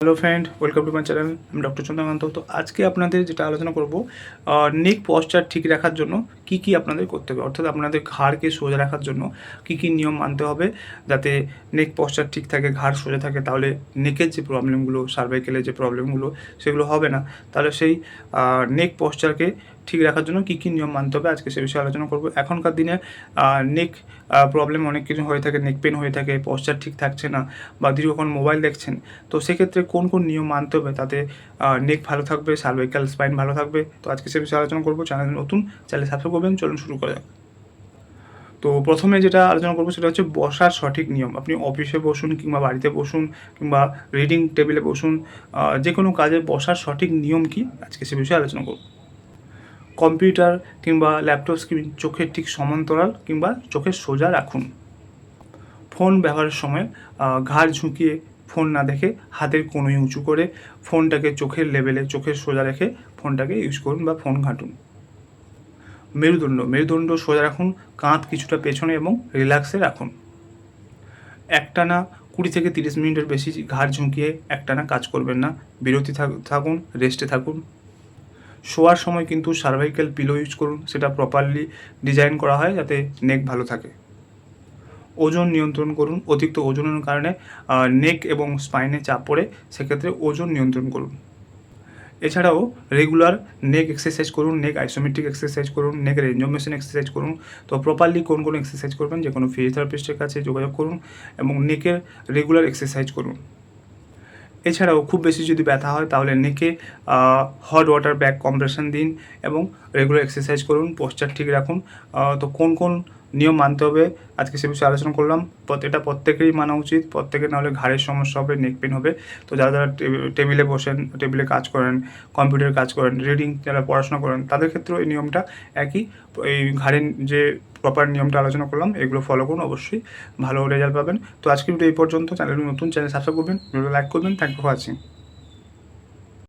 Hello friend, welcome to my channel. আমি doctor Chandrakant. তো আজকে আপনাদের যেটা আলোচনা করব, নেক পশ্চার ঠিক রাখার জন্য কি কি আপনাদের করতে হবে, অর্থাৎ আপনাদের ঘাড়কে সোজা রাখার জন্য কি কি নিয়ম মানতে হবে যাতে নেক পশ্চার ঠিক থাকে, ঘাড় সোজা থাকে। তাহলে নেকের যে প্রবলেমগুলো, সার্ভাইকেলের যে প্রবলেমগুলো, সেগুলো হবে না। তাহলে সেই নেক পশ্চারকে ঠিক রাখার জন্য কী কী নিয়ম মানতে হবে, আজকে সে বিষয়ে আলোচনা করব। এখনকার দিনে নেক প্রবলেম অনেক কিছু হয়ে থাকে, নেক পেন হয়ে থাকে, পশ্চার ঠিক থাকছে না, বা দীর্ঘক্ষণ মোবাইল দেখছেন। তো সেক্ষেত্রে কোন কোন নিয়ম মানতে হবে তাতে নেক ভালো থাকবে, সার্ভাইকাল স্পাইন ভালো থাকবে। তো আজকে সে বিষয়ে আলোচনা করবো। চ্যানেল নতুন, চ্যানেল সাবস্ক্রাইব করবেন। চলুন শুরু করা যাক। তো প্রথমে যেটা আলোচনা করবো সেটা হচ্ছে বসার সঠিক নিয়ম। আপনি অফিসে বসুন কিংবা বাড়িতে বসুন কিংবা রিডিং টেবিলে বসুন, যে কোনো কাজে বসার সঠিক নিয়ম কি, আজকে সে বিষয়ে আলোচনা করব। কম্পিউটার কিংবা ল্যাপটপ স্ক্রিন চোখের ঠিক সমান্তরাল কিংবা চোখের সোজা রাখুন। ফোন ব্যবহারের সময় ঘাড় ঝুঁকিয়ে ফোন না দেখে হাতের কোনোই উঁচু করে ফোনটাকে চোখের লেভেলে, চোখের সোজা রেখে ফোনটাকে ইউজ করুন বা ফোন ঘাঁটুন। মেরুদণ্ড সোজা রাখুন, কাঁধ কিছুটা পেছনে এবং রিল্যাক্সে রাখুন। একটানা 20 থেকে 30 মিনিটের বেশি ঘাড় ঝুঁকিয়ে একটানা কাজ করবেন না, বিরতি থাকুন, রেস্টে থাকুন। শোয়ার সময় কিন্তু সার্ভাইকাল পিলো ইউজ করুন, সেটা প্রপারলি ডিজাইন করা হয় যাতে নেক ভালো থাকে। ওজন নিয়ন্ত্রণ করুন, অতিরিক্ত ওজনের কারণে নেক এবং স্পাইনে চাপ পড়ে, সেক্ষেত্রে ওজন নিয়ন্ত্রণ করুন। এছাড়াও রেগুলার নেক এক্সারসাইজ করুন, নেক আইসোমেট্রিক এক্সারসাইজ করুন, নেক রেঞ্জ অফ মোশন এক্সারসাইজ করুন। তো প্রপারলি কোন কোন এক্সারসাইজ করবেন, যে কোনো ফিজিওথেরাপিস্টের কাছে যোগাযোগ করুন এবং নেকের রেগুলার এক্সারসাইজ করুন। এছাড়াও খুব বেশি যদি ব্যথা হয় তাহলে নেকে হট ওয়াটার ব্যাগ কম্প্রেশন দিন এবং রেগুলার এক্সারসাইজ করুন, পোস্চার ঠিক রাখুন। তো কোন কোন নিয়ম মানতে হবে আজকে সে বিষয়ে আলোচনা করলাম। এটা প্রত্যেকেরই মানা উচিত, প্রত্যেকে নাহলে ঘাড়ের সমস্যা হবে, নেক পেন হবে। তো যারা যারা টেবিলে বসেন, টেবিলে কাজ করেন, কম্পিউটারে কাজ করেন, রিডিং যারা পড়াশোনা করেন, তাদের ক্ষেত্রেও এই নিয়মটা একই। এই ঘাড়ের যে প্রপার নিয়মটা আলোচনা করলাম, এগুলো ফলো করুন, অবশ্যই ভালো রেজাল্ট পাবেন। তো আজকে ভিডিও এই পর্যন্ত। চ্যানেল নতুন, চ্যানেল সাবস্ক্রাইব করবেন, ভিডিও লাইক করবেন। Thank you for watching.